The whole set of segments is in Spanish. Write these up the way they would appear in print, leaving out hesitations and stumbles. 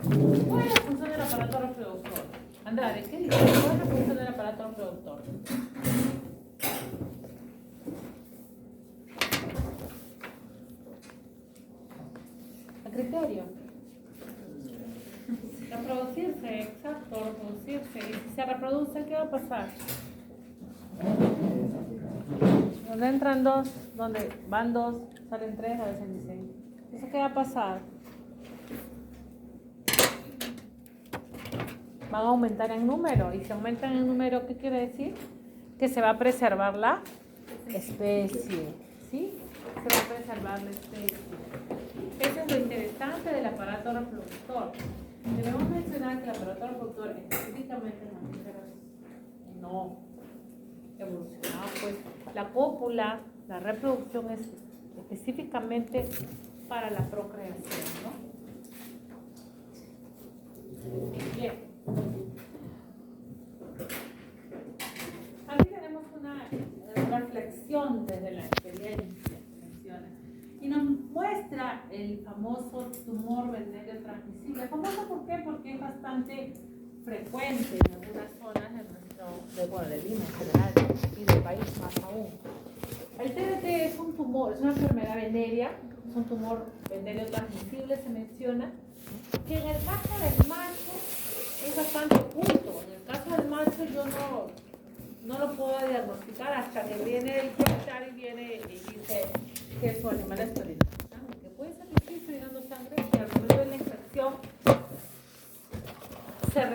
¿Cuál es la función del aparato reproductor? Andrade, ¿qué dice? ¿Cuál es la función del aparato reproductor? A criterio. Reproducirse, exacto, reproducirse. Y si se reproduce, ¿qué va a pasar? Donde entran dos, donde van dos, salen tres, a veces dicen. ¿Eso qué va a pasar? Van a aumentar en número. Y si aumentan en número, ¿qué quiere decir? Que se va a preservar la especie. ¿Sí? Se va a preservar la especie. Eso es lo interesante del aparato reproductor. Debemos mencionar que el aparato reproductor específicamente en mamíferos no evolucionado, pues la cópula, la reproducción es específicamente para la procreación, ¿no? Bien. Aquí tenemos una reflexión desde la experiencia que menciona y nos muestra el famoso tumor venérea transmisible. ¿Famoso por qué? Porque es bastante frecuente en algunas zonas de Lima en general y del país más aún. El TDT es un tumor, es una enfermedad venérea, es un tumor venéreo transmisible, se menciona, que en el caso del macho es bastante oculto. En el caso del macho yo no lo puedo diagnosticar hasta que viene el veterinario y viene y dice que su animal está orinando sangre, que puede ser que esté orinando sangre y al momento de la infección se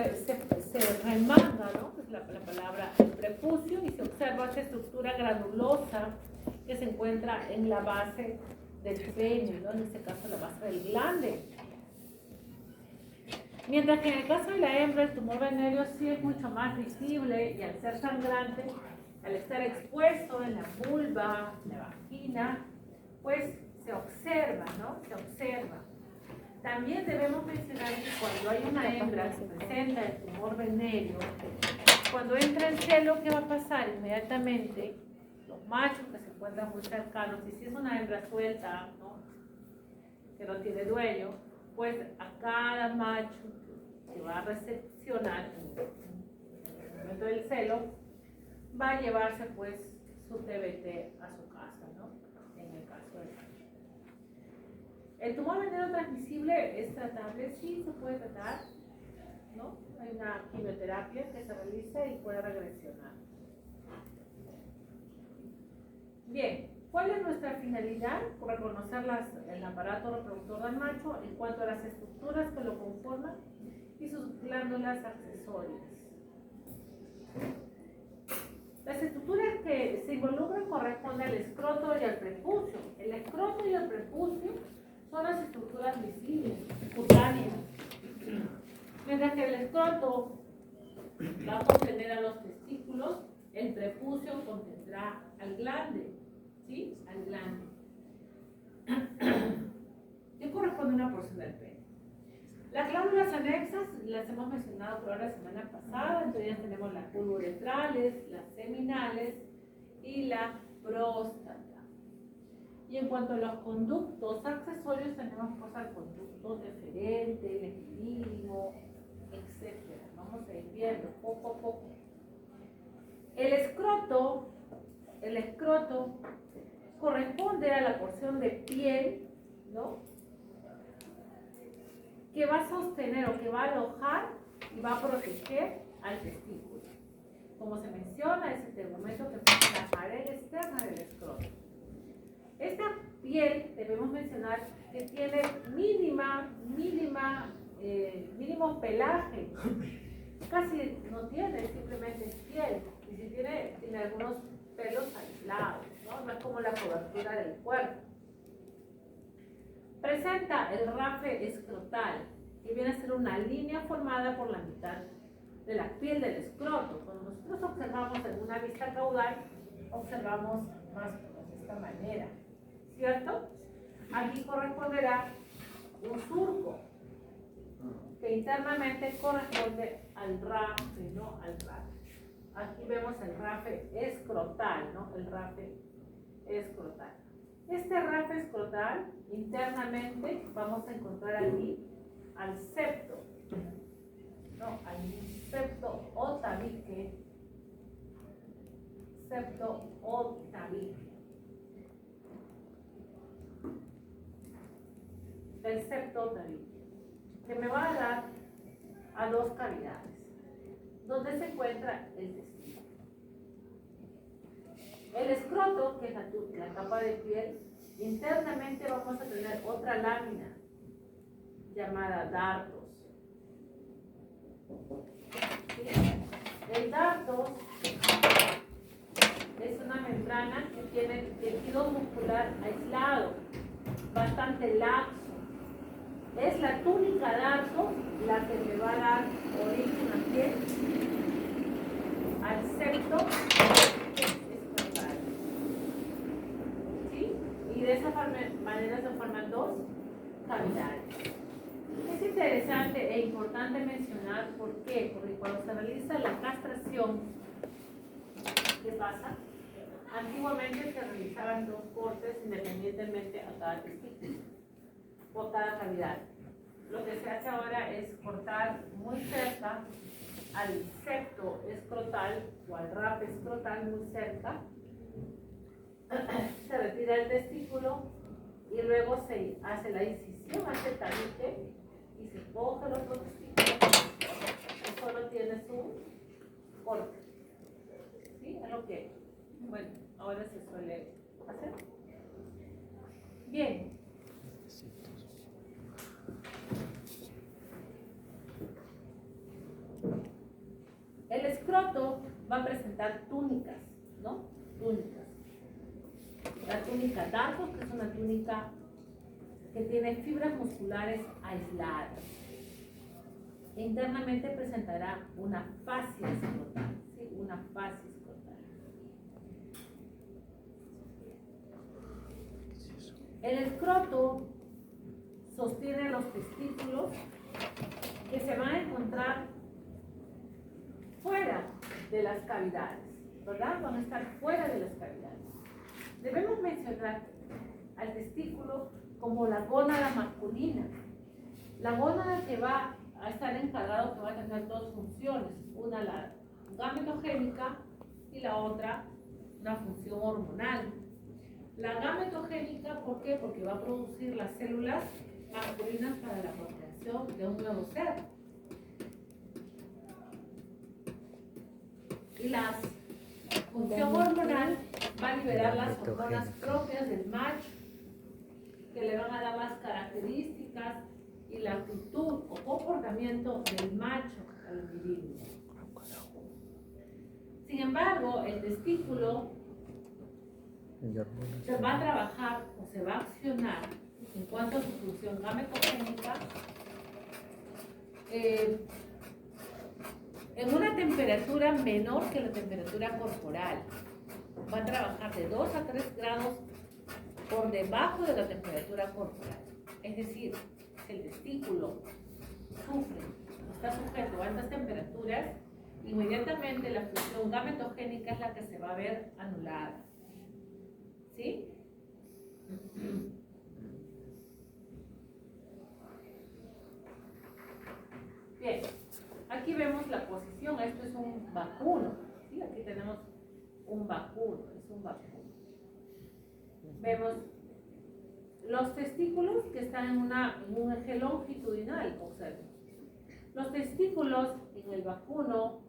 remanga, ¿no? Es la palabra el prepucio y se observa esa estructura granulosa que se encuentra en la base del peño, ¿no? En este caso la base del glande. Mientras que en el caso de la hembra el tumor venéreo sí es mucho más visible y al ser sangrante, al estar expuesto en la vulva, en la vagina, pues se observa, ¿no? Se observa. También debemos mencionar que cuando hay una hembra que presenta el tumor venéreo, cuando entra el celo, ¿qué va a pasar? Inmediatamente, los machos que se encuentran muy cercanos, y si es una hembra suelta, ¿no? Que no tiene dueño, pues a cada macho que va a recepcionar en el momento del celo, va a llevarse pues su TBT a su casa, ¿no? En el caso del macho. El tumor venéreo transmisible es tratable, sí se puede tratar, ¿no? Hay una quimioterapia que se realiza y puede regresionar. Bien, ¿cuál es nuestra finalidad? Reconocer el aparato reproductor del macho en cuanto a las estructuras que lo conforman y sus glándulas accesorias. Las estructuras que se involucran corresponden al escroto y al prepucio. El escroto y el prepucio son las estructuras visibles, cutáneas. Mientras que el escroto va a contener a los testículos, el prepucio contendrá al glande, ¿sí? Al glande. ¿Qué corresponde a una porción del pene? Las glándulas anexas las hemos mencionado por la semana pasada, entre ellas tenemos las uretrales, las seminales y la próstata. Y en cuanto a los conductos accesorios, tenemos pues al conducto deferente, el epidídimo, etc. Vamos a ir viendo poco a poco. El escroto corresponde a la porción de piel, ¿no? Que va a sostener o que va a alojar y va a proteger al testículo. Como se menciona, es el tegumento que forma la pared externa del escroto. Esta piel, debemos mencionar, que tiene mínimo pelaje. Casi no tiene, simplemente es piel. Y si tiene algunos pelos aislados, ¿no? No es como la cobertura del cuerpo. Presenta el rafe escrotal, que viene a ser una línea formada por la mitad de la piel del escroto. Cuando nosotros observamos en una vista caudal, observamos más o menos de esta manera, ¿cierto? Aquí corresponderá un surco, que internamente corresponde al rafe, ¿no? Al rafe. Aquí vemos el rafe escrotal, ¿no? El rafe escrotal. Este rafe escrotal, internamente, vamos a encontrar aquí al septo, no, al septo o tabique, septo o tabique. El septo o tabique, que me va a dar a dos cavidades, donde se encuentra el testículo. El escroto, que es la capa de piel, internamente vamos a tener otra lámina llamada dardos. ¿Sí? El dardos es una membrana que tiene tejido muscular aislado, bastante laxo. Es la túnica dardo la que me va a dar origen aquí al septo escrotal. ¿Sí? Y de esa manera se forman dos cavidades. Es interesante e importante mencionar por qué, porque cuando se realiza la castración, ¿qué pasa? Antiguamente se realizaban dos cortes independientemente a cada testículo o a cada cavidad. Lo que se hace ahora es cortar muy cerca al septo escrotal o al rape escrotal, muy cerca. Se retira el testículo y luego se hace la incisión hacia el tabique y se coge el otro testículo y solo tiene su corte. ¿Sí? Es lo que, bueno, ahora se suele hacer. Bien. El escroto va a presentar túnicas, ¿no? Túnicas. La túnica dardos, que es una túnica que tiene fibras musculares aisladas. Internamente presentará una fascia escrotal, ¿sí? Una fascia escrotal. El escroto sostiene los testículos que se van a encontrar fuera de las cavidades, ¿verdad? Van a estar fuera de las cavidades. Debemos mencionar al testículo como la gónada masculina. La gónada que va a estar encargado, que va a tener dos funciones, una la gametogénica y la otra una función hormonal. La gametogénica, ¿por qué? Porque va a producir las células masculinas para la procreación de un nuevo ser. Y la función hormonal va a liberar las hormonas propias del macho, que le van a dar las características y la actitud o comportamiento del macho al individuo. Sin embargo, el testículo se va a trabajar o se va a accionar en cuanto a su función gametogénica en una temperatura menor que la temperatura corporal. Va a trabajar de 2 a 3 grados por debajo de la temperatura corporal. Es decir, si el testículo sufre, está sujeto a altas temperaturas, inmediatamente la función gametogénica es la que se va a ver anulada. ¿Sí? Bien, aquí vemos la posición. Esto es un vacuno. ¿Sí? Aquí tenemos un vacuno, es un vacuno. Vemos los testículos que están en un eje longitudinal, observen. Los testículos en el vacuno,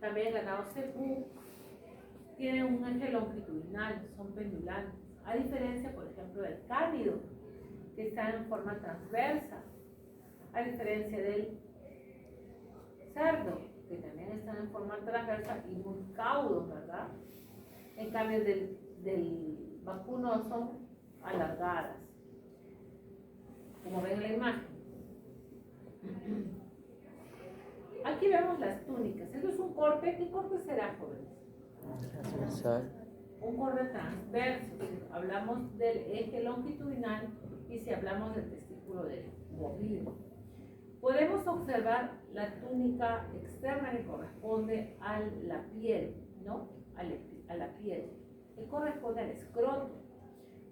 también ganado cebú, tienen un eje longitudinal, son pendulantes. A diferencia, por ejemplo, del cánido, que está en forma transversa. A diferencia del cerdo, que también están en forma transversa y muy caudos, ¿verdad? En cambio, del vacuno son alargadas, como ven en la imagen. Aquí vemos las túnicas. Esto es un corte. ¿Qué corte será, jóvenes? Transversal. Un corte transverso. Hablamos del eje longitudinal y si hablamos del testículo del bovino. Podemos observar la túnica externa que corresponde a la piel, ¿no? A la piel, que corresponde al escroto.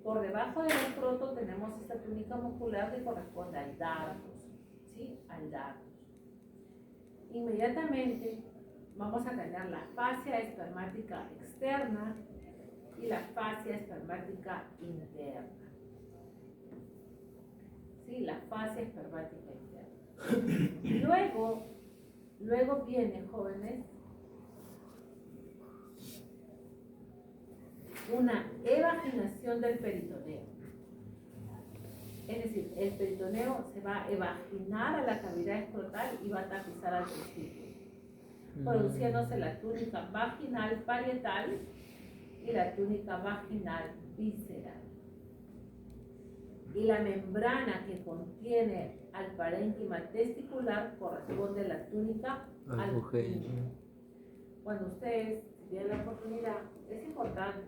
Por debajo del escroto tenemos esta túnica muscular que corresponde al dardos, ¿sí? Al dardos. Inmediatamente vamos a tener la fascia espermática externa y la fascia espermática interna. ¿Sí? La fascia espermática interna. Luego viene, jóvenes, una evaginación del peritoneo. Es decir, el peritoneo se va a evaginar a la cavidad escrotal y va a tapizar al testículo, produciéndose la túnica vaginal parietal y la túnica vaginal visceral. Y la membrana que contiene al parénquima testicular corresponde a la túnica albuginea. Cuando ustedes tienen la oportunidad, es importante,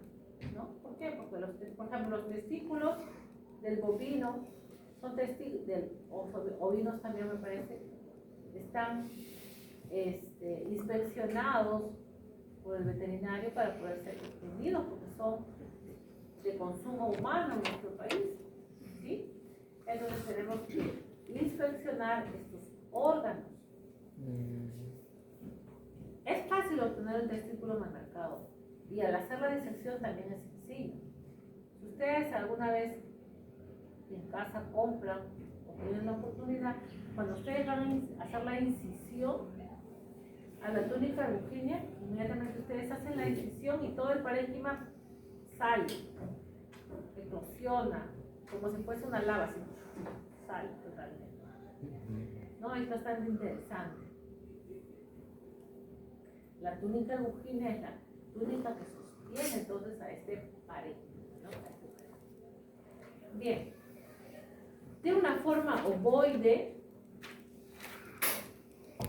¿no? ¿Por qué? Porque, por ejemplo, los testículos del bovino, son ovinos también me parece, están inspeccionados por el veterinario para poder ser vendidos, porque son de consumo humano en nuestro país, ¿sí? Entonces tenemos que inspeccionar estos órganos. Es fácil obtener el testículo en el mercado y al hacer la disección también es sencillo. Si ustedes alguna vez en casa compran o tienen la oportunidad, cuando ustedes van a hacer la incisión a la túnica albuginea, inmediatamente ustedes hacen la incisión y todo el parénquima sale, eclosiona, como si fuese una lava, así, sale totalmente. No, es bastante interesante. La túnica albuginea es la túnica que sostiene entonces a este parénquima, ¿no? Bien. Tiene una forma ovoide,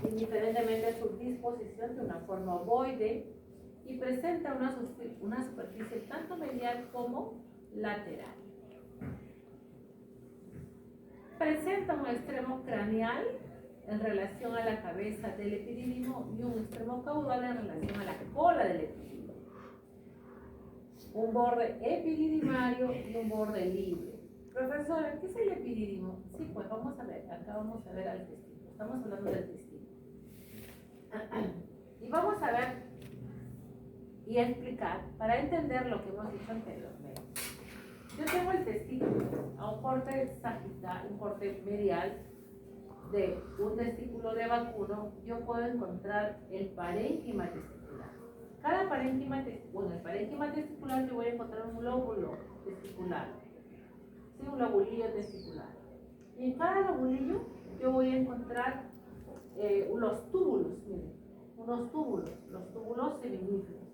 indiferentemente de su disposición, de una forma ovoide, y presenta una superficie tanto medial como lateral. Presenta un extremo craneal en relación a la cabeza del epidídimo y un extremo caudal en relación a la cola del epidídimo. Un borde epididimario y un borde libre. Profesora, ¿qué es el epidídimo? Sí, pues vamos a ver, acá vamos a ver al testículo. Estamos hablando del testículo. Y vamos a ver y explicar, para entender lo que hemos dicho anteriormente. Yo tengo el testículo a un corte sagital, un corte medial de un testículo de vacuno. Yo puedo encontrar el parénquima testicular. Cada parénquima, el parénquima testicular yo voy a encontrar un lóbulo testicular. Sí, un lobulillo testicular. Y en cada lobulillo yo voy a encontrar los túbulos, miren, unos túbulos, los túbulos seminíferos.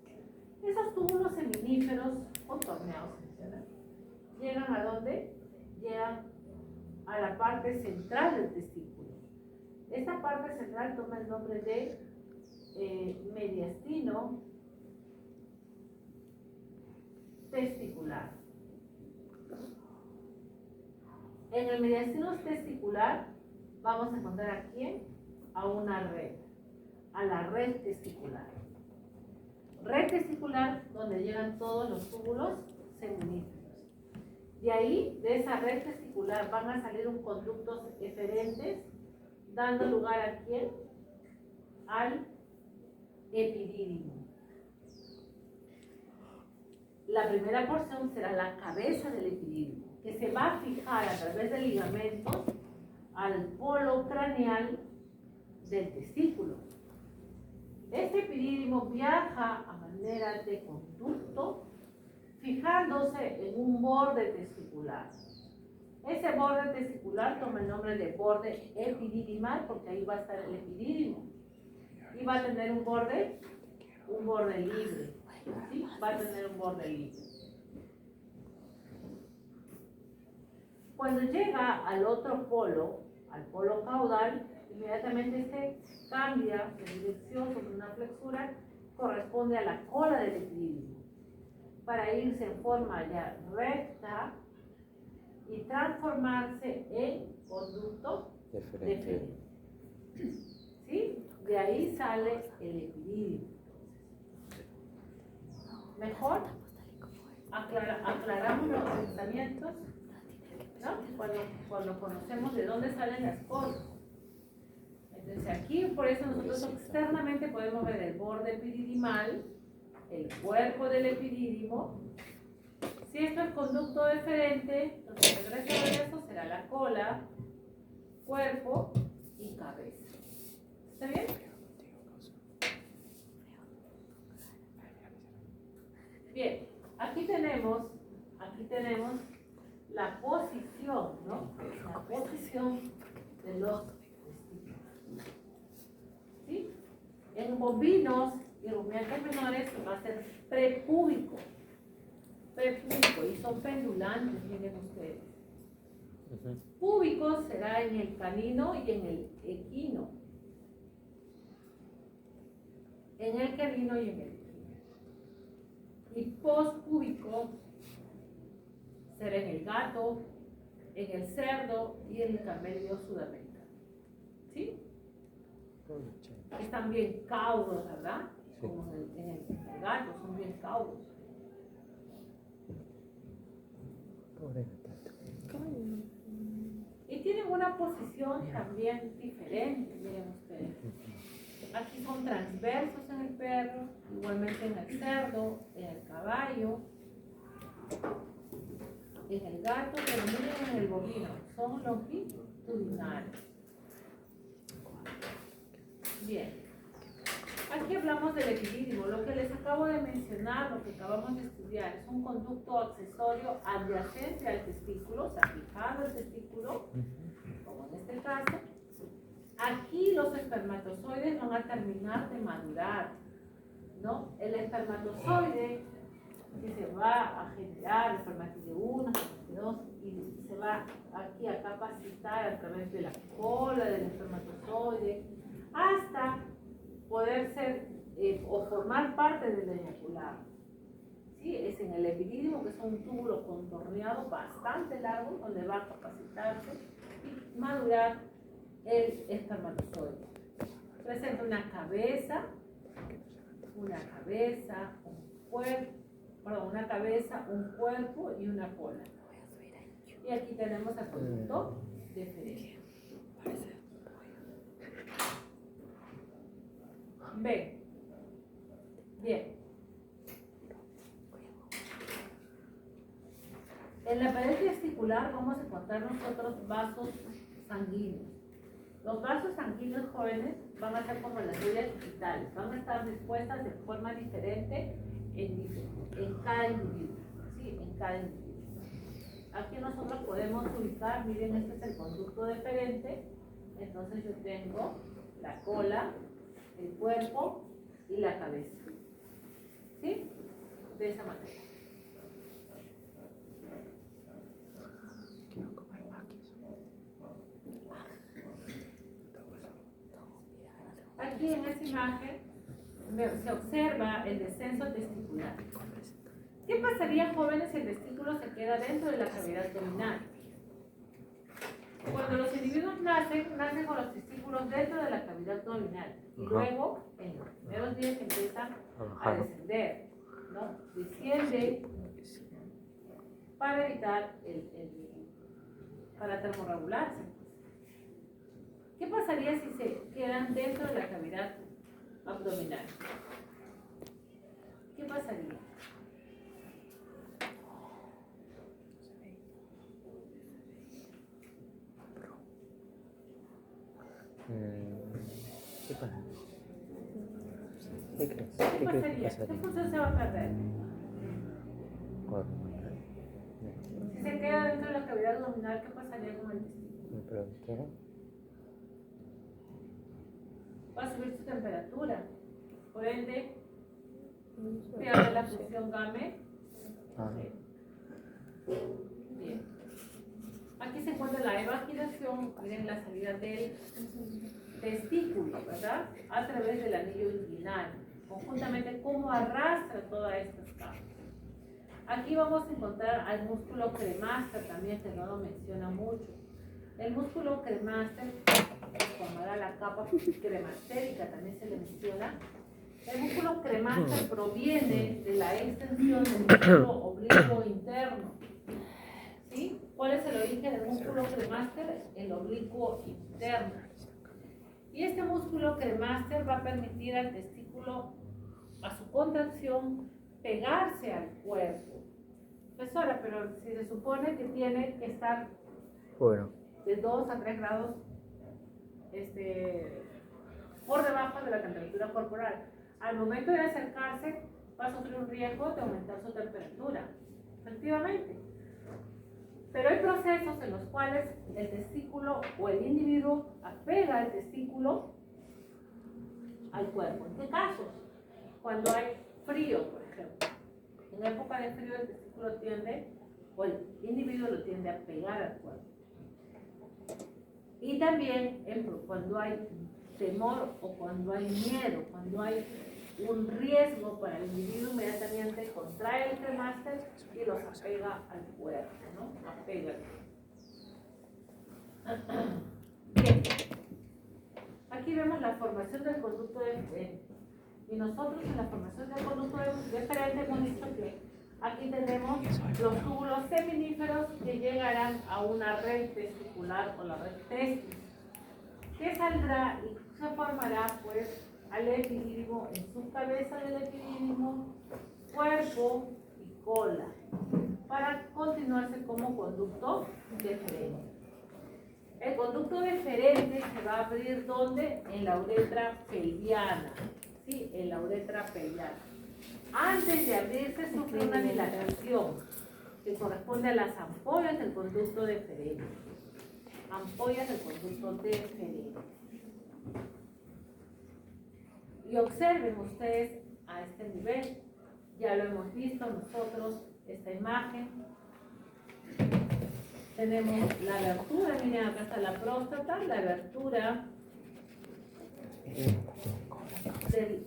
Esos túbulos seminíferos contorneados, ¿llegan a dónde? Llegan a la parte central del testículo. Esta parte central toma el nombre de mediastino testicular. En el mediastino testicular vamos a encontrar a quién? A una red, a la red testicular. Red testicular donde llegan todos los túbulos seminíferos. De ahí, de esa red testicular, van a salir un conductos eferentes, dando lugar a quién? Al epidídimo. La primera porción será la cabeza del epidídimo, que se va a fijar a través de ligamentos al polo craneal del testículo. Este epidídimo viaja a manera de conducto, fijándose en un borde testicular. Ese borde testicular toma el nombre de borde epididimal, porque ahí va a estar el epidídimo. Y va a tener un borde libre. ¿Sí? Va a tener un borde libre. Cuando llega al otro polo, al polo caudal, inmediatamente se cambia de dirección sobre una flexura, corresponde a la cola del epidídimo, para irse en forma ya recta y transformarse en conducto deferente. ¿Sí? De ahí sale el epidídimo. ¿Mejor? aclaramos los pensamientos, ¿no? Cuando conocemos de dónde salen las cosas. Entonces aquí, por eso nosotros externamente podemos ver el borde epididimal, el cuerpo del epidídimo. Si esto es conducto deferente, entonces el resto de eso será la cola, cuerpo y cabeza. ¿Está bien? Bien, aquí tenemos la posición, ¿no? La posición de los testículos. ¿Sí? En bovinos y rumiantes menores va a ser prepúbico. Prepúbico, y son pendulantes, miren ustedes. Púbico será en el canino y en el equino. En el canino y en el equino. Y pospúbico será en el gato, en el cerdo y en el camello sudamericano. ¿Sí? Están bien caudos, ¿verdad? Sí. Como en el gato, son bien caudos. Y tienen una posición también diferente, miren ustedes. Aquí son transversos en el perro, igualmente en el cerdo, en el caballo, en el gato, pero miren en el bovino, son longitudinales. Bien, aquí hablamos del epidídimo. Lo que les acabo de mencionar, lo que acabamos de estudiar, es un conducto accesorio adyacente al testículo, o sea, fijado al testículo, como en este caso. Aquí los espermatozoides van a terminar de madurar, ¿no? El espermatozoide que se va a generar, espermatozoide 1, espermatozoide 2, y se va aquí a capacitar a través de la cola del espermatozoide hasta poder ser o formar parte del eyaculado. ¿Sí? Es en el epidídimo, que es un túbulo contorneado bastante largo, donde va a capacitarse y madurar el espermatozoide. Presenta una cabeza, un cuerpo y una cola. Y aquí tenemos el conducto deferente. Bien. En la pared testicular vamos a encontrar nosotros vasos sanguíneos. Los vasos sanguíneos, jóvenes, van a ser como las huellas digitales, van a estar dispuestas de forma diferente en cada individuo. ¿Sí? En cada individuo. Aquí nosotros podemos ubicar, miren, este es el conducto deferente. Entonces yo tengo la cola, el cuerpo y la cabeza. ¿Sí? De esa manera. Aquí en esta imagen se observa el descenso testicular. ¿Qué pasaría, jóvenes, si el testículo se queda dentro de la cavidad abdominal? Cuando los individuos nacen con los testículos dentro de la cavidad abdominal y luego en los primeros días empiezan a descender, ¿no? Desciende para evitar para termorregularse. ¿Qué pasaría si se quedan dentro de la cavidad abdominal? ¿Qué pasaría? ¿Qué pasa? ¿Qué pasaría? ¿Qué función se va a perder? Si se queda dentro de la cavidad abdominal, ¿qué pasaría con el testículo? Va a subir su temperatura. Por ende, pierde la función GAME. Bien. Aquí se encuentra la evaginación, miren la salida del testículo, ¿verdad? A través del anillo inguinal, conjuntamente cómo arrastra todas estas capas. Aquí vamos a encontrar al músculo cremaster también, que no lo menciona mucho. El músculo cremaster formará la capa cremastérica, también se le menciona, El músculo cremaster proviene de la extensión del músculo oblicuo interno. ¿Sí? ¿Cuál es el origen del músculo cremaster? El oblicuo interno. Y este músculo cremaster va a permitir al testículo, a su contracción, pegarse al cuerpo. Profesora, pero si se supone que tiene que estar de 2 a 3 grados por debajo de la temperatura corporal. Al momento de acercarse, va a sufrir un riesgo de aumentar su temperatura. Efectivamente. Pero hay procesos en los cuales el testículo o el individuo apega el testículo al cuerpo. ¿En qué casos? Cuando hay frío, por ejemplo. En época de frío el testículo tiende, o el individuo lo tiende a pegar al cuerpo. Y también cuando hay temor o cuando hay miedo, cuando hay un riesgo para el individuo, inmediatamente contrae el cremaster y los apega al cuerpo, ¿no? Apega. Bien. Aquí vemos la formación del conducto deferente. Y nosotros en la formación del conducto deferente hemos dicho que aquí tenemos los túbulos seminíferos que llegarán a una red testicular o la red testis, que saldrá y se formará pues al epidídimo, en su cabeza del epidídimo, cuerpo y cola, para continuarse como conducto deferente. El conducto deferente se va a abrir ¿dónde? En la uretra pelviana. Sí, en la uretra pelviana. Antes de abrirse sufre una dilatación que corresponde a las ampollas del conducto deferente. Ampollas del conducto deferente. Y observen ustedes a este nivel, ya lo hemos visto nosotros, esta imagen. Tenemos la abertura, miren acá está la próstata, la abertura del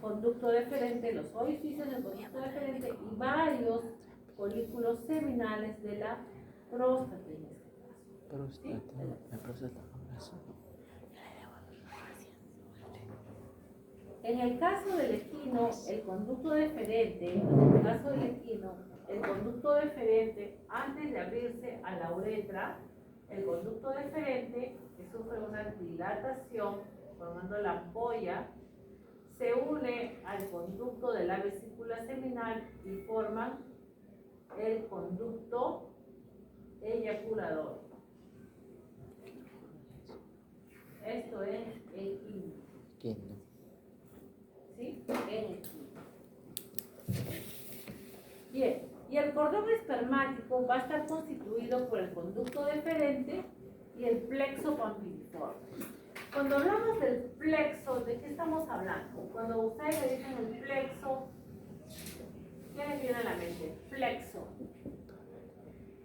conducto deferente, los orificios del conducto deferente y varios folículos seminales de la próstata en este caso. ¿Sí? La próstata. En el caso del equino, el conducto deferente, el conducto deferente, antes de abrirse a la uretra, el conducto deferente, que sufre una dilatación formando la ampolla, se une al conducto de la vesícula seminal y forman el conducto eyaculador. Esto es el equino. ¿Sí? En el equino. Bien, y el cordón espermático va a estar constituido por el conducto deferente y el plexo pampiliforme. Cuando hablamos del plexo, ¿de qué estamos hablando? Cuando ustedes le dicen el plexo, ¿qué les viene a la mente? Plexo.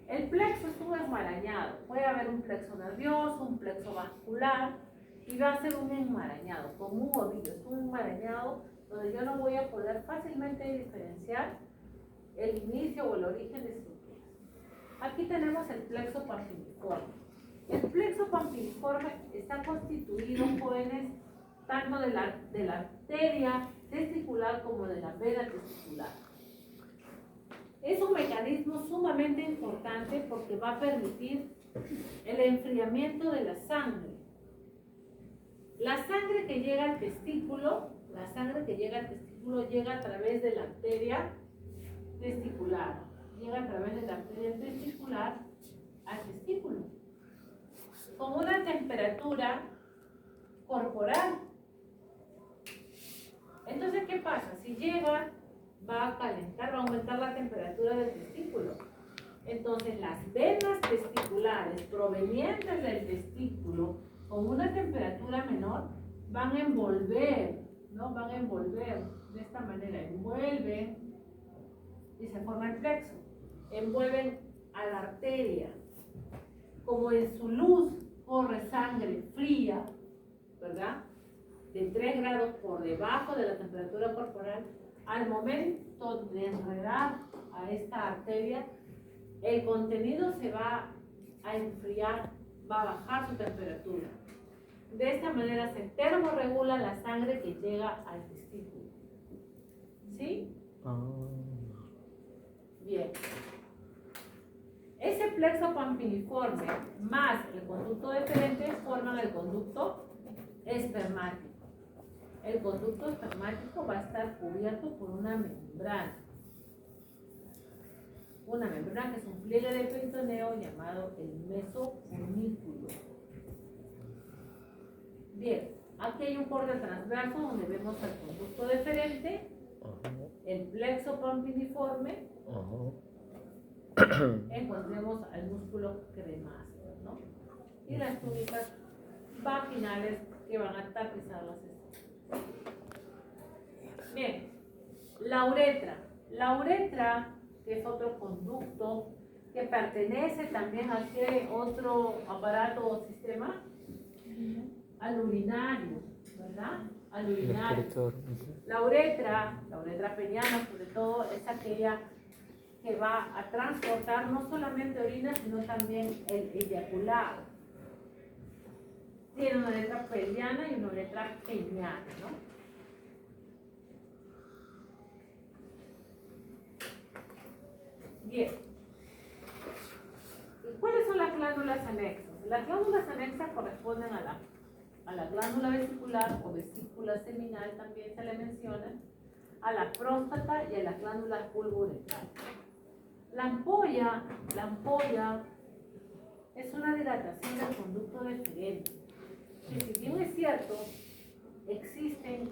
El plexo es un enmarañado. Puede haber un plexo nervioso, un plexo vascular, y va a ser un enmarañado, como un ovillo. Es un enmarañado donde yo no voy a poder fácilmente diferenciar el inicio o el origen de estructuras. Aquí tenemos el plexo pampiliforme. El plexo pampiliforme está constituido, jóvenes, tanto de la arteria testicular como de la vena testicular. Es un mecanismo sumamente importante porque va a permitir el enfriamiento de la sangre. La sangre que llega al testículo, llega a través de la arteria testicular. Llega a través de la arteria testicular al testículo, con una temperatura corporal. Entonces, ¿qué pasa? Si llega, va a calentar, va a aumentar la temperatura del testículo. Entonces, las venas testiculares provenientes del testículo, con una temperatura menor, van a envolver, ¿no? Van a envolver de esta manera, envuelven y se forma el plexo. Envuelven a la arteria. Como en su luz corre sangre fría, ¿verdad? De 3 grados por debajo de la temperatura corporal, al momento de enredar a esta arteria, el contenido se va a enfriar, va a bajar su temperatura. De esta manera se termorregula la sangre que llega al testículo. ¿Sí? Ah, Bien. Ese plexo pampiniforme más el conducto deferente forman el conducto espermático. El conducto espermático va a estar cubierto por una membrana. Una membrana que es un pliegue de peritoneo llamado el mesofornículo. Bien, aquí hay un borde transverso donde vemos el conducto deferente, el plexo pampiniforme, encontremos al músculo cremáster, ¿no? Y las túnicas vaginales que van a tapizar las estructuras. Bien, la uretra. La uretra, que es otro conducto que pertenece también a qué otro aparato o sistema, al urinario, ¿verdad? Al urinario. La uretra peniana sobre todo, es aquella que va a transportar no solamente orina, sino también el eyaculado. Tiene una uretra peniana y una uretra peniana, ¿no? Bien. ¿Y cuáles son las glándulas anexas? Las glándulas anexas corresponden a la glándula vesicular o vesícula seminal, también se le menciona, a la próstata y a las glándulas bulbouretrales. La ampolla es una dilatación del conducto deferente. Y si bien es cierto, existen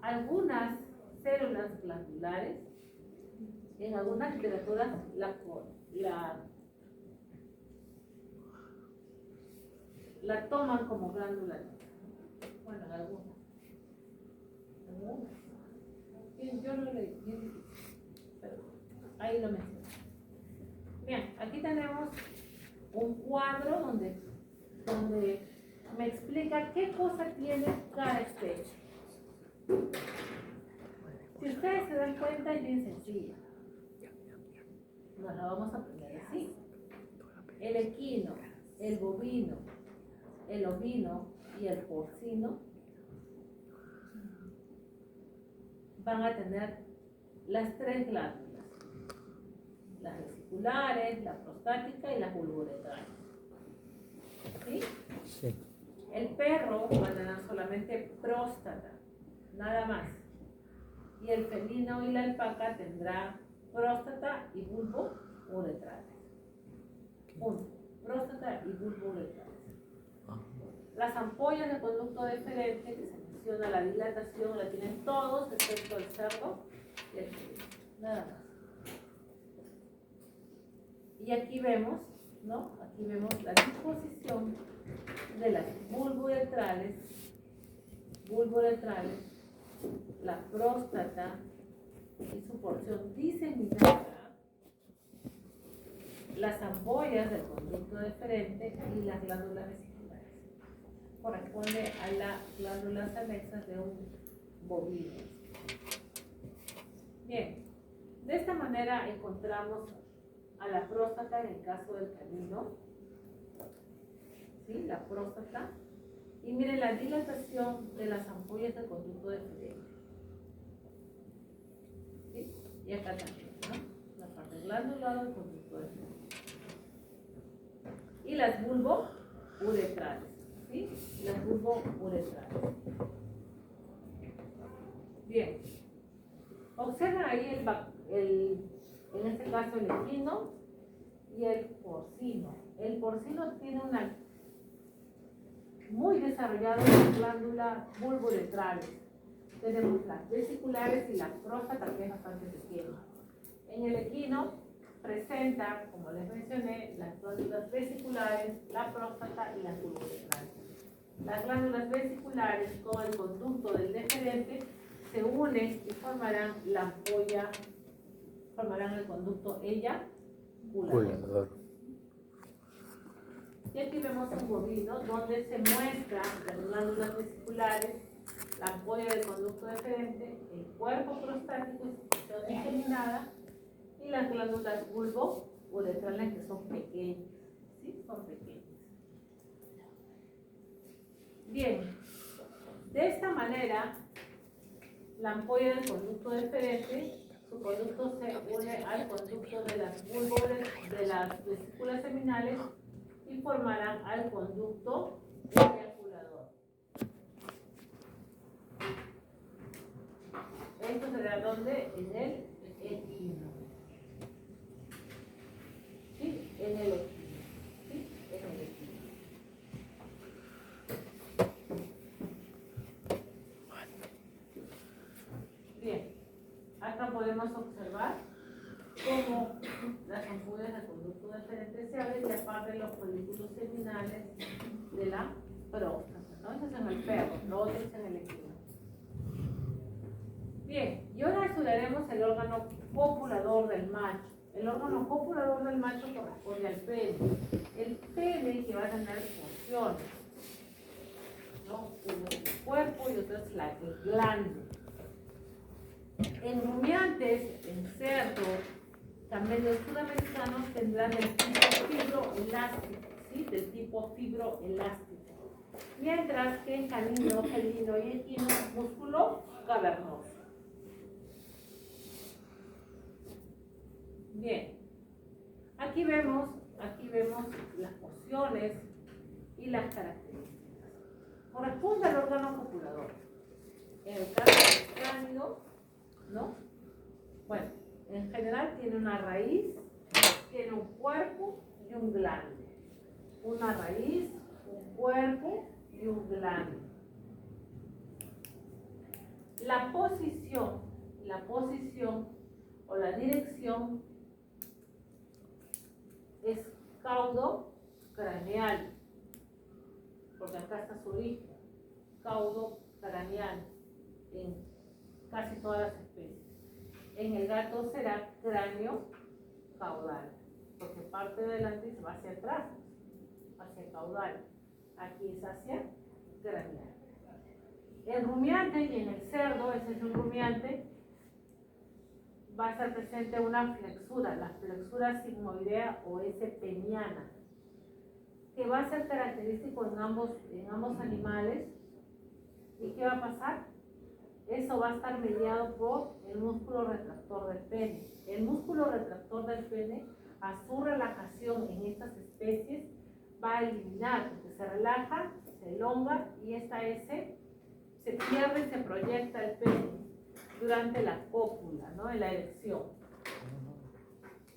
algunas células glandulares, en algunas literaturas la toman como glándula. Bueno, en algunas. Bien, yo no leí, bien difícil, pero ahí lo menciono. Bien, aquí tenemos un cuadro donde me explica qué cosa tiene cada especie. Si ustedes se dan cuenta, es bien sencilla. Nos la vamos a aprender así. El equino, el bovino, el ovino y el porcino van a tener las tres glándulas: las vesiculares, la prostática y las bulbouretrales. ¿Sí? Sí. El perro va a tener solamente próstata, nada más. Y el felino y la alpaca tendrá próstata y bulbo uretrales. Punto. Próstata y bulbo uretrales. Las ampollas de conducto deferente, que se menciona la dilatación, la tienen todos, excepto el cerdo y el felino. Nada más. Y aquí vemos, ¿no? Aquí vemos la disposición de las bulbouretrales, la próstata y su porción diseminada, las ampollas del conducto deferente y las glándulas vesiculares. Corresponde a las glándulas anexas de un bovino. Bien, de esta manera encontramos a la próstata en el caso del canino. ¿Sí? La próstata. Y miren la dilatación de las ampollas del conducto deferente. ¿Sí? Y acá también, ¿no? La parte glandular del conducto deferente. Y las bulbouretrales. ¿Sí? Las bulbouretrales. Bien. Observen ahí en este caso el equino y el porcino. El porcino tiene una muy desarrollada glándula bulbouretrales. Tenemos las vesiculares y la próstata, que es bastante pequeña. En el equino presenta, como les mencioné, las glándulas vesiculares, la próstata y las bulbouretrales. Las glándulas vesiculares con el conducto del deferente se unen y formarán la ampolla, formarán el conducto eyaculador. Y aquí vemos un bovino donde se muestra las glándulas vesiculares, la ampolla del conducto deferente, el cuerpo prostático diseminada y las glándulas bulbouretrales, que son pequeñas. ¿Sí? Son pequeñas. Bien, de esta manera la ampolla del conducto deferente, su conducto se une al conducto de las de las vesículas seminales y formarán al conducto eyaculador. Esto será donde en el equino. ¿Sí? En el equino. ¿Sí? En el equino. Bien, acá podemos observar cómo las ampollas del conducto deferente se abren y aparte los folículos seminales de la próstata. ¿No? Eso es en el perro, lo otro es en el equino. Bien, y ahora estudiaremos el órgano copulador del macho. El órgano copulador del macho corresponde al pene. El pene que va a tener funciones, ¿no? Uno es el cuerpo y otro es el glande. En rumiantes, en cerdos, camellos sudamericanos tendrán el tipo fibroelástico, ¿sí? Del tipo fibroelástico. Mientras que en canino, felino y equino, músculo cavernoso. Bien, aquí vemos las porciones y las características. Corresponde al órgano copulador. En el caso del cráneo, ¿no? Bueno, en general tiene una raíz, tiene un cuerpo y un glande. Una raíz, un cuerpo y un glande. La posición o la dirección es caudo craneal, porque acá está su origen, caudo craneal en casi todas las especies. En el gato será cráneo caudal, porque parte de adelante se va hacia atrás, hacia caudal. Aquí es hacia craneal. El rumiante y en el cerdo, ese es un rumiante, va a estar presente una flexura, la flexura sigmoidea o S peniana, que va a ser característico en ambos animales. ¿Y qué va a pasar? Eso va a estar mediado por el músculo retractor del pene. El músculo retractor del pene, a su relajación en estas especies, va a eliminar, porque se relaja, se elonga y esta S se pierde y se proyecta el pene durante la cópula, ¿no? En la erección.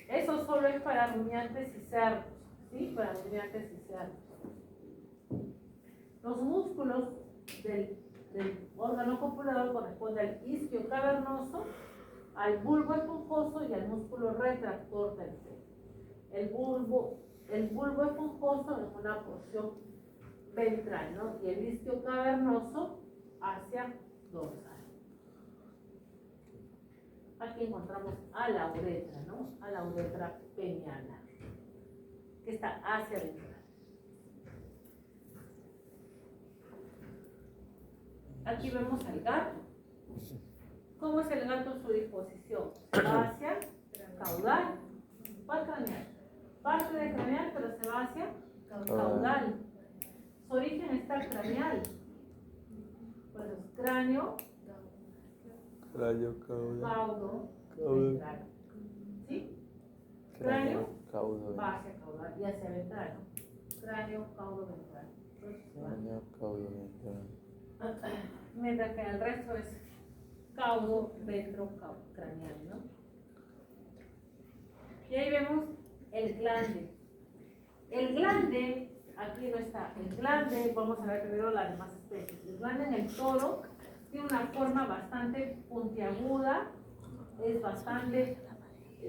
Eso solo es para rumiantes y cerdos, ¿sí? Para rumiantes y cerdos. Los músculos del órgano copulador corresponden al isquio cavernoso, al bulbo esponjoso y al músculo retractor del pene. El bulbo esponjoso es una porción ventral, ¿no? Y el isquio cavernoso hacia dorsal. Aquí encontramos a la uretra, ¿no? A la uretra peniana, que está hacia ventral. Aquí vemos al gato. ¿Cómo es el gato en su disposición? Va hacia caudal, va craneal. Parte de craneal, pero se va hacia caudal. Su origen está craneal. Pues cráneo, caudo, ventral. ¿Sí? Cráneo va hacia caudal y hacia ventral, ¿no? Cráneo, caudo, ventral. Cráneo, caudo, ventral. Mientras que el resto es caudo, ventro, craneal, ¿no? Y ahí vemos el glande. El glande, aquí no está. El glande, vamos a ver primero las demás especies. El glande en el toro tiene una forma bastante puntiaguda, es bastante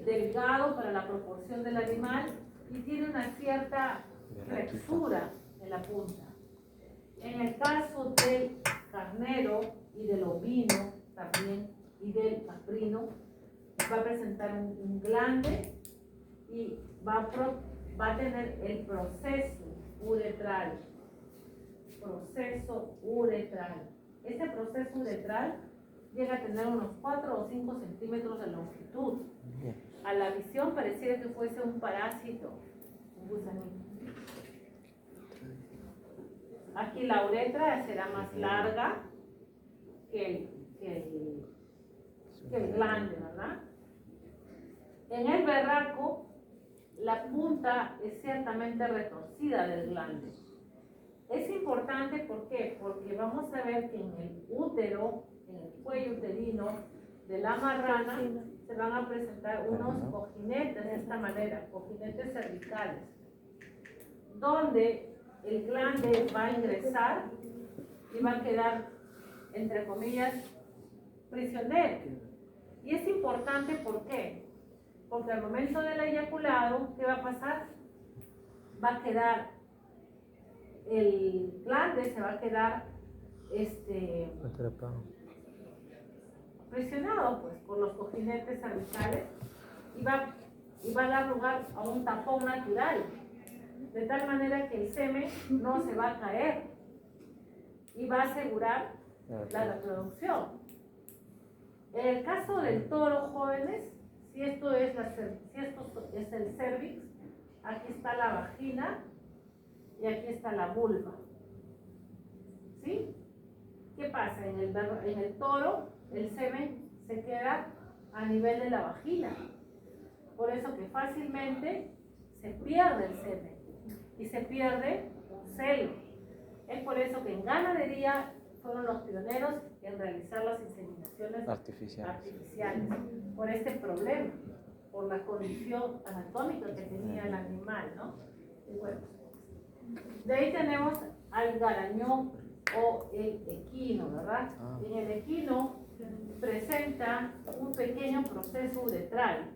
delgado para la proporción del animal y tiene una cierta flexura en la punta. En el caso del carnero y del ovino también y del caprino, va a presentar un glande y va a tener el proceso uretral. Proceso uretral. Este proceso uretral llega a tener unos 4 o 5 centímetros de longitud. A la visión pareciera que fuese un parásito, un gusanito. Aquí la uretra será más larga que que el glande, ¿verdad? En el berraco, la punta es ciertamente retorcida del glande. Es importante, ¿por qué? Porque vamos a ver que en el útero, en el cuello uterino de la marrana, se van a presentar unos cojinetes de esta manera, cojinetes cervicales, donde el glande va a ingresar y va a quedar, entre comillas, prisionero. Y es importante, ¿por qué? Porque al momento del eyaculado, ¿qué va a pasar? Va a quedar, el glande se va a quedar Atrapado. presionado pues, por los cojinetes cervicales y va a dar lugar a un tapón natural, de tal manera que el semen no se va a caer y va a asegurar la reproducción. En el caso del toro, jóvenes, si esto es el cervix, aquí está la vagina y aquí está la vulva. ¿Sí? ¿Qué pasa? En el toro, el semen se queda a nivel de la vagina. Por eso que fácilmente se pierde el semen y se pierde un celo. Es por eso que en ganadería fueron los pioneros en realizar las inseminaciones artificiales por este problema, por la condición anatómica que tenía el animal, ¿no? Y bueno, de ahí tenemos al garañón o el equino, ¿verdad? En el equino presenta un pequeño proceso uretral,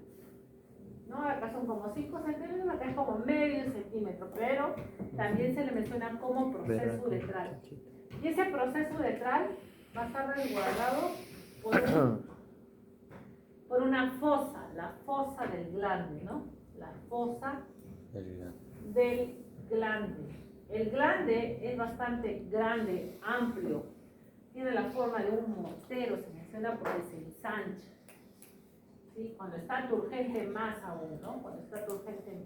¿no? Acá son como 5 centímetros, acá es como medio centímetro, pero también se le menciona como proceso uretral. Y ese proceso uretral va a estar resguardado por una fosa, la fosa del glande, ¿no? La fosa del glande. El glande es bastante grande, amplio, tiene la forma de un mortero, se menciona porque se ensancha. ¿Sí? Cuando está turgente más aún, ¿no? Cuando está turgente,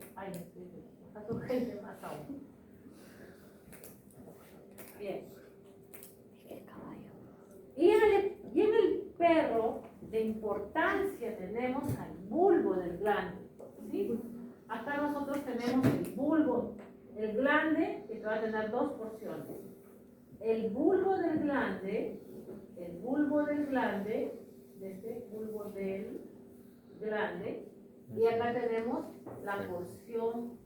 está turgente más aún. Bien. Y en el perro, de importancia, tenemos al bulbo del glande. ¿Sí? Acá nosotros tenemos el bulbo, el glande, que va a tener dos porciones. El bulbo del glande, y acá tenemos la porción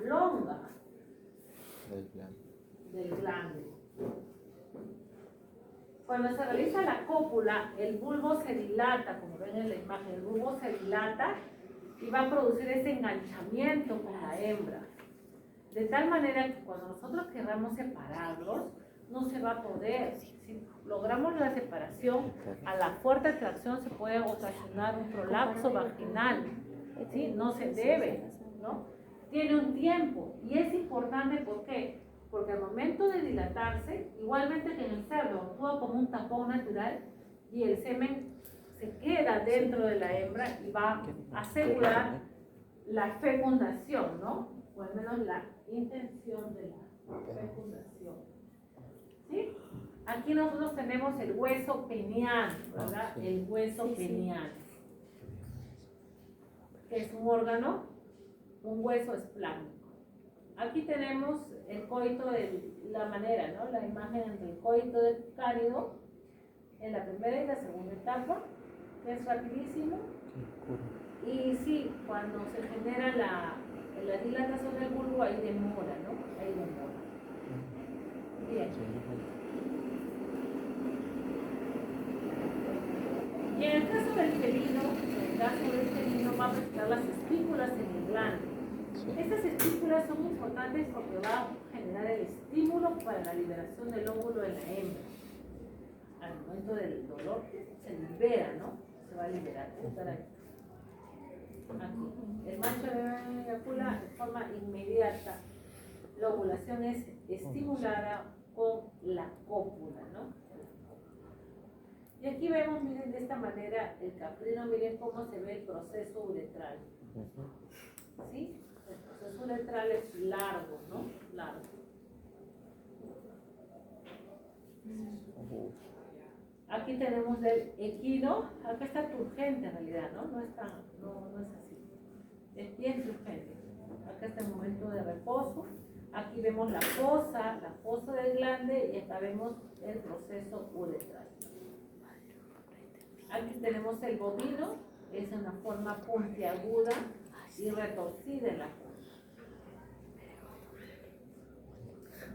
longa del glande. Cuando se realiza la cópula, el bulbo se dilata, como ven en la imagen, el bulbo se dilata y va a producir ese enganchamiento con la hembra. De tal manera que cuando nosotros queramos separarlos, no se va a poder. Si logramos la separación, a la fuerte atracción se puede ocasionar un prolapso vaginal. ¿Sí? No se debe, ¿no? Tiene un tiempo y es importante, ¿por qué? Porque al momento de dilatarse, igualmente que en el cerdo, actúa como un tapón natural y el semen se queda dentro de la hembra y va a asegurar la fecundación, ¿no? O al menos la intención de la fecundación. ¿Sí? Aquí nosotros tenemos el hueso peniano, ¿verdad? El hueso peniano, que es un órgano, un hueso esplánico. Aquí tenemos el coito de la manera, ¿no? La imagen del coito del cánido en la primera y la segunda etapa, que es rapidísimo. Y sí, cuando se genera la dilatación del bulbo, ahí demora, ¿no? Ahí demora. Bien. Y en el caso del felino, va a presentar las espículas en el glande. Estas espículas son importantes porque va a generar el estímulo para la liberación del óvulo en la hembra. Al momento del dolor se libera, ¿no? Se va a liberar. Aquí. El macho eyacula de forma inmediata. La ovulación es estimulada con la cópula, ¿no? Y aquí vemos, miren, de esta manera el caprino, miren cómo se ve el proceso uretral. ¿Sí? El proceso uretral es largo, ¿no? Largo. Aquí Aquí tenemos el equino, acá está turgente en realidad, ¿no? No es así. Es bien turgente. Acá está el momento de reposo. Aquí vemos la fosa del glande, y acá vemos el proceso uretral. Aquí tenemos el bovino, es una forma puntiaguda y retorcida en la fosa.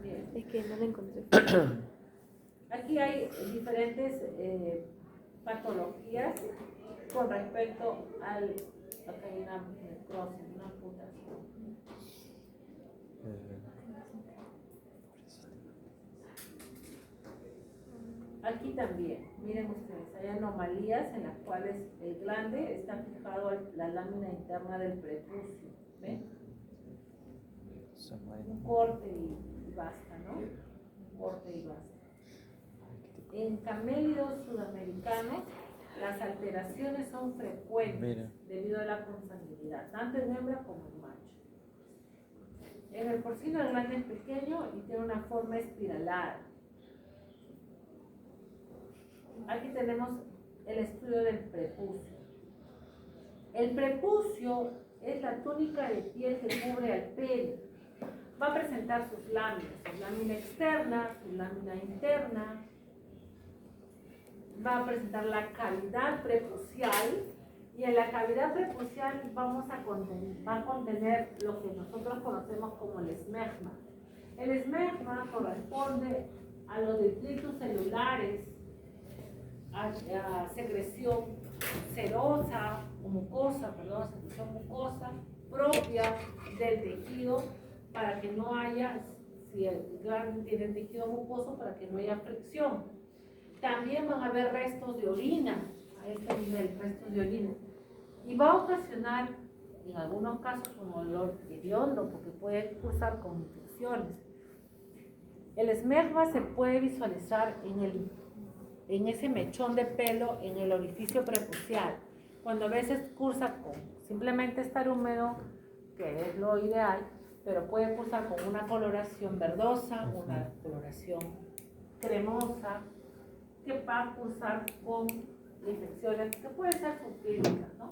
Bien. Es que no la encontré. Aquí hay diferentes patologías con respecto al... Acá hay una necrosis, una amputación. Aquí también, miren ustedes, hay anomalías en las cuales el glande está fijado a la lámina interna del prepucio. ¿Ven? Un corte y basta, ¿no? Un corte y basta. En camélidos sudamericanos, las alteraciones son frecuentes debido a la consanguinidad, tanto en hembra como en macho. En el porcino el glande es pequeño y tiene una forma espiralada. Aquí tenemos el estudio del prepucio. El prepucio es la túnica de piel que cubre al pene. Va a presentar sus láminas, su lámina externa, su lámina interna. Va a presentar la cavidad prepucial, y en la cavidad prepucial va a contener lo que nosotros conocemos como el esmegma. El esmegma corresponde a los detritus celulares, a secreción serosa o mucosa, secreción mucosa propia del tejido, para que no haya, si el glande tiene tejido mucoso, para que no haya fricción. También van a haber restos de orina, a este nivel, restos de orina. Y va a ocasionar, en algunos casos, un olor hediondo, porque puede cursar con infecciones. El esmegma se puede visualizar en ese mechón de pelo en el orificio prepucial, cuando a veces cursa con simplemente estar húmedo, que es lo ideal, pero puede cursar con una coloración verdosa, una coloración cremosa, que va a cursar con infecciones que pueden ser subclínicas, ¿no?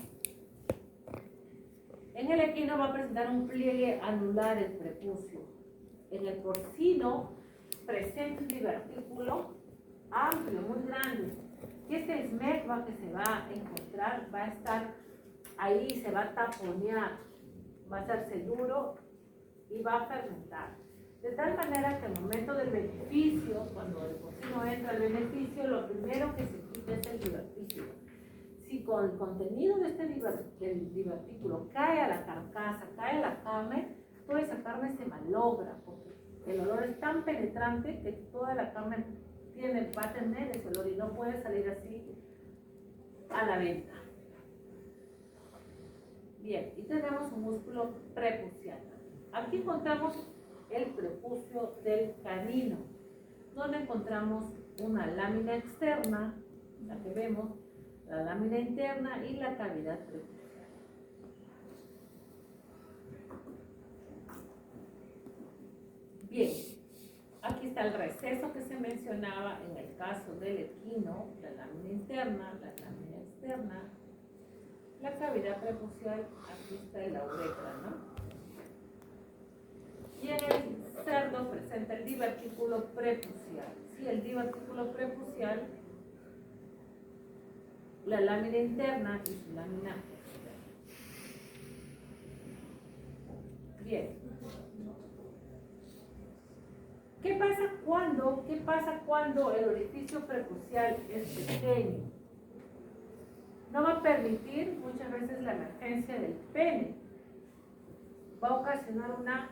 En el equino va a presentar un pliegue anular el prepucio. En el porcino presenta un divertículo amplio, muy grande. Y este esmegma que se va a encontrar va a estar ahí, se va a taponear, va a hacerse duro y va a fermentar. De tal manera que al momento del beneficio, cuando el porcino entra al beneficio, lo primero que se quita es el divertículo. Si con el contenido de del divertículo cae a la carcasa, cae a la carne, toda esa carne se malogra, porque el olor es tan penetrante que toda la carne va a tener ese olor y no puede salir así a la venta. Bien, y tenemos un músculo prepucial. Aquí encontramos el prepucio del canino, donde encontramos una lámina externa, la que vemos, la lámina interna y la cavidad prepucial. Bien, aquí está el receso que se mencionaba en el caso del equino, la lámina interna, la lámina externa, la cavidad prepucial, aquí está la uretra, ¿no? Y en el cerdo presenta el divertículo prepucial. Sí, el divertículo prepucial, la lámina interna y su lámina externa. Bien. ¿Qué pasa cuando el orificio prepucial es pequeño? No va a permitir muchas veces la emergencia del pene. Va a ocasionar una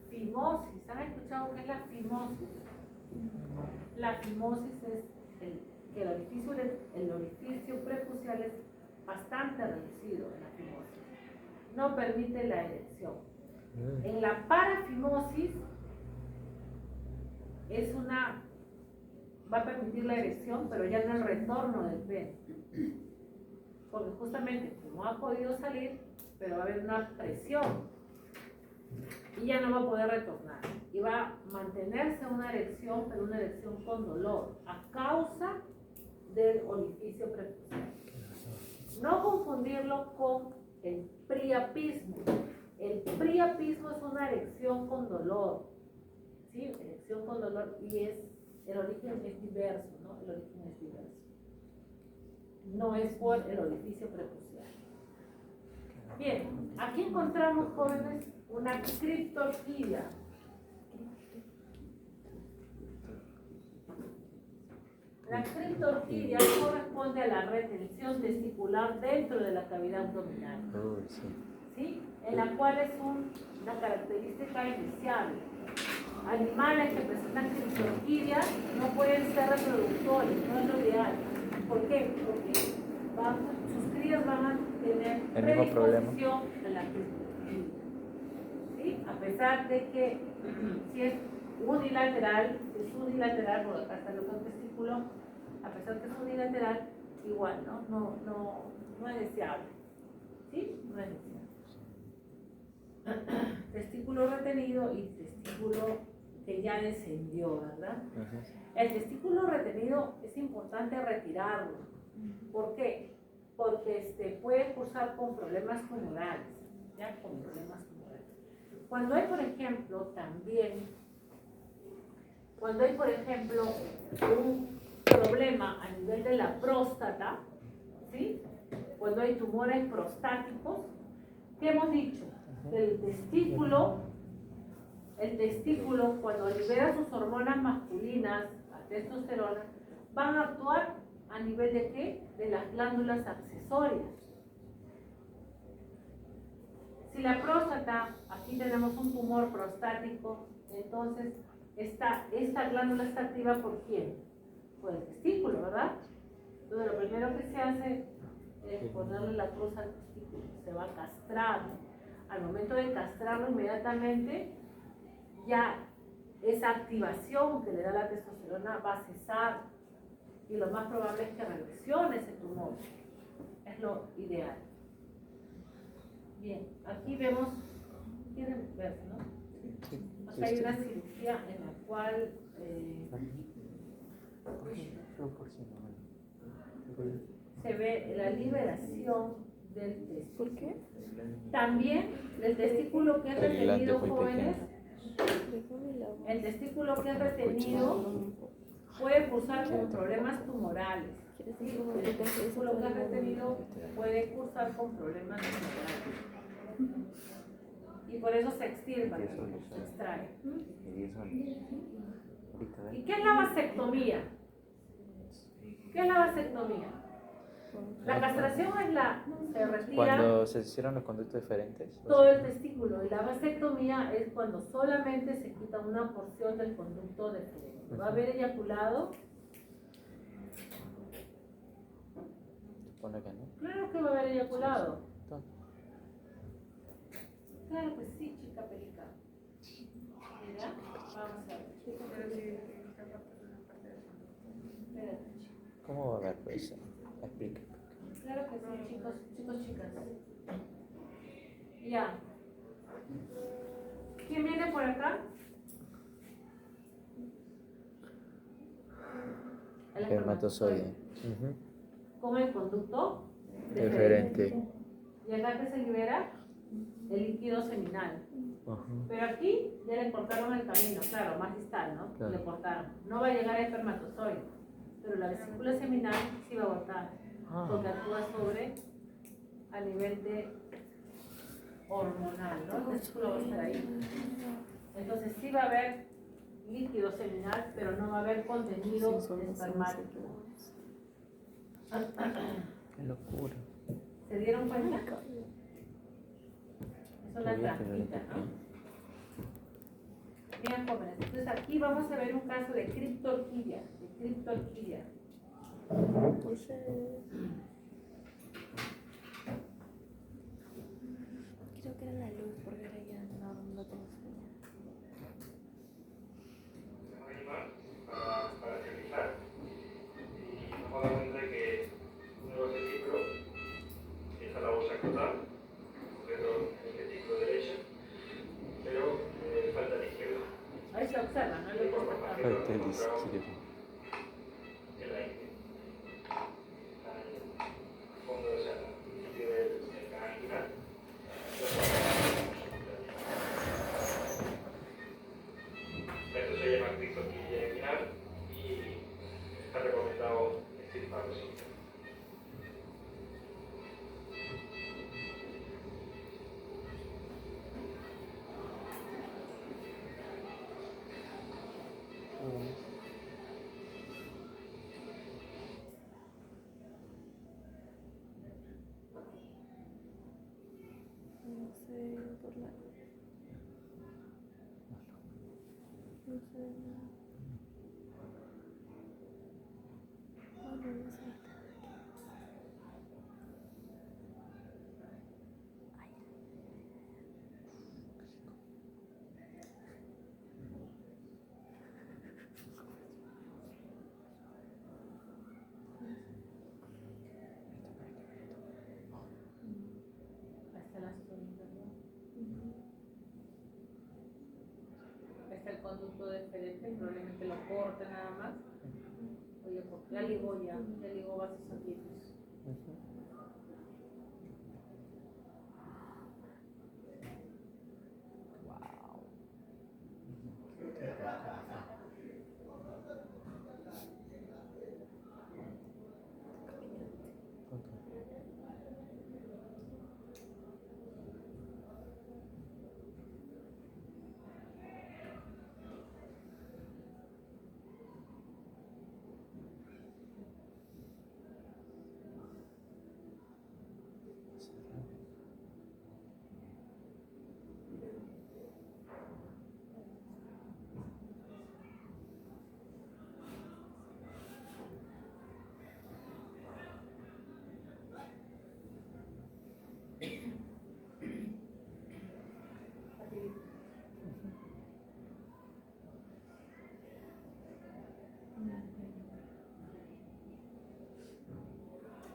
fimosis. ¿Han escuchado qué es la fimosis? La fimosis es que el orificio prepucial es bastante reducido en la fimosis. No permite la erección. En la parafimosis va a permitir la erección, pero ya no el retorno del pene. Porque justamente no ha podido salir, pero va a haber una presión y ya no va a poder retornar. Y va a mantenerse una erección, pero una erección con dolor, a causa del orificio prepucial. No confundirlo con el priapismo. El priapismo es una erección con dolor, ¿sí? Erección con dolor, y el origen es diverso, ¿no? El origen es diverso. No es por el orificio prepucial. Bien, aquí encontramos, jóvenes, una criptorquidia. La criptorquidia corresponde a la retención testicular dentro de la cavidad abdominal, ¿sí? En la cual es una característica indeseable. Animales que presentan criptorquidia no pueden ser reproductores, no es lo ideal. ¿Por qué? Porque sus crías van a tener predisposición a la criptorquidia, ¿sí? A pesar de que si es unilateral, por acá está el otro testículo, a pesar que es unilateral, igual, no es deseable, ¿sí? No es deseable. Testículo retenido y testículo que ya descendió, ¿verdad? El testículo retenido es importante retirarlo. ¿Por qué? Porque puede cursar con problemas tumorales, ¿ya? Con problemas tumorales. Cuando hay, por ejemplo, un problema a nivel de la próstata, ¿sí? Cuando hay tumores prostáticos, ¿qué hemos dicho? El testículo, cuando libera sus hormonas masculinas, la testosterona, van a actuar a nivel de ¿qué? De las glándulas accesorias. Si la próstata, aquí tenemos un tumor prostático, entonces esta glándula está activa ¿por quién? Por el testículo, ¿verdad? Entonces lo primero que se hace es ponerle la cruz al testículo, se va a castrar. Al momento de castrarlo inmediatamente, ya esa activación que le da la testosterona va a cesar y lo más probable es que regresione ese tumor. Es lo ideal. Bien, aquí vemos, quieren ver, ¿no? O sea, hay una cirugía en la cual se ve la liberación del testículo. ¿Por qué? También el testículo que es retenido, jóvenes, el testículo que es retenido puede cursar con problemas tumorales. ¿Sí? El testículo que es retenido puede cursar con problemas tumorales. Y por eso se extirpa, se extrae. ¿Y qué es la vasectomía? ¿Qué es la vasectomía? La castración se retira cuando se hicieron los conductos diferentes. Todo el testículo, y la vasectomía es cuando solamente se quita una porción del conducto deferente. ¿Va a haber eyaculado? Supone que no. Claro que va a haber eyaculado. Claro que sí, chica pelica. Mira, vamos a ver. Espérate, chica. ¿Cómo va a haber pues? Explica. Claro que sí, chicas. Ya. ¿Quién viene por acá? El Espermatozoide. Con el conducto Deferente. Y acá que se libera el líquido seminal. Pero aquí ya le cortaron el camino, claro, más distal, ¿no? Claro. Le cortaron. No va a llegar al espermatozoide, pero la vesícula seminal sí va a botar, porque actúa sobre a nivel de hormonal, ¿no? El testículo va a estar ahí. Entonces sí va a haber líquido seminal, pero no va a haber contenido espermático. Qué locura. ¿Se dieron cuenta? Eso es la trampita, ¿no? Bien, jóvenes. Entonces aquí vamos a ver un caso de criptorquidia. Creo que era la luz, porque ahora ya no tengo señal. Para realizar y nos vamos a dar cuenta de que un nuevo testículo empieza la bolsa total, en concreto el testículo derecho, pero falta la izquierda. Ahí se observa, ¿no? Por más que Falta la izquierda. el aire. no se ve nada. Ah, no, ya se ve. Ahí está la sonda, ¿no? Ahí está el conducto deferente, probablemente lo corte nada más. Oye, porque ya ligó vasos sanguíneos.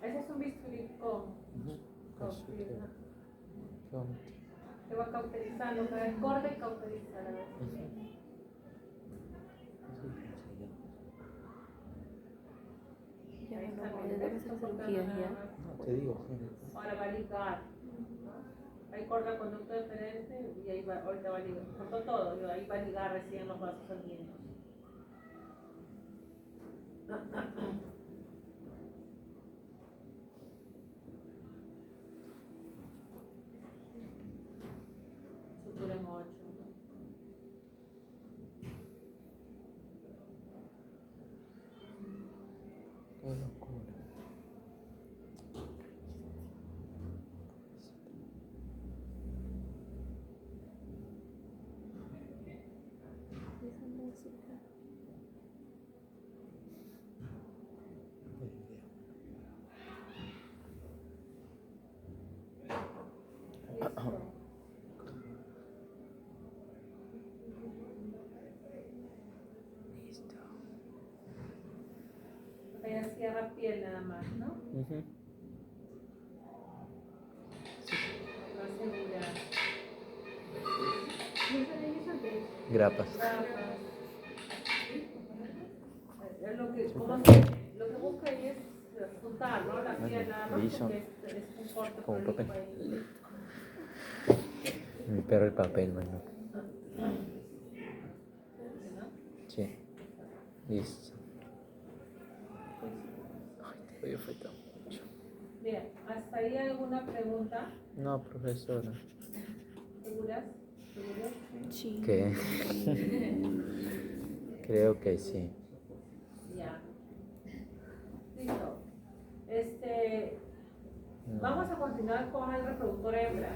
Ese es un bisturí que va cauterizando, que recorta y cauteriza a la vez. Ya Ahí no está, voy a mira, hacer está cirugía cortando ya. nada más. No, te digo, Ahora va a ligar. Ahí corta el conducto deferente y ahí va, ahorita va a ligar. Cortó todo, y ahí va a ligar recién los vasos sanguíneos. Sutura en 8. qué locura. Esa música. Listo. Listo. Ella cierra piel nada más, ¿no? Para asegurar. Grapas. Lo que busca ahí es juntar, ¿no? La piel nada más Liso. porque es un corte Como político papel. ahí. Mi perro el papel, mano. ¿No? Sí. Listo. Ay, te doy falta mucho. Bien, ¿hasta ahí alguna pregunta? No, profesora. ¿Seguras? ¿Seguros? Sí. ¿Qué? Creo que sí. Ya. Listo. No. Vamos a continuar con el reproductor hembra,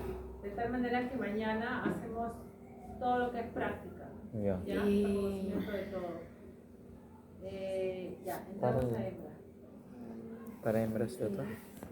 de tal manera que mañana hacemos todo lo que es práctica. Ya. ¿Ya? Y- Para conocimiento de todo. Ya, entramos a hembra. Para hembras, ¿cierto?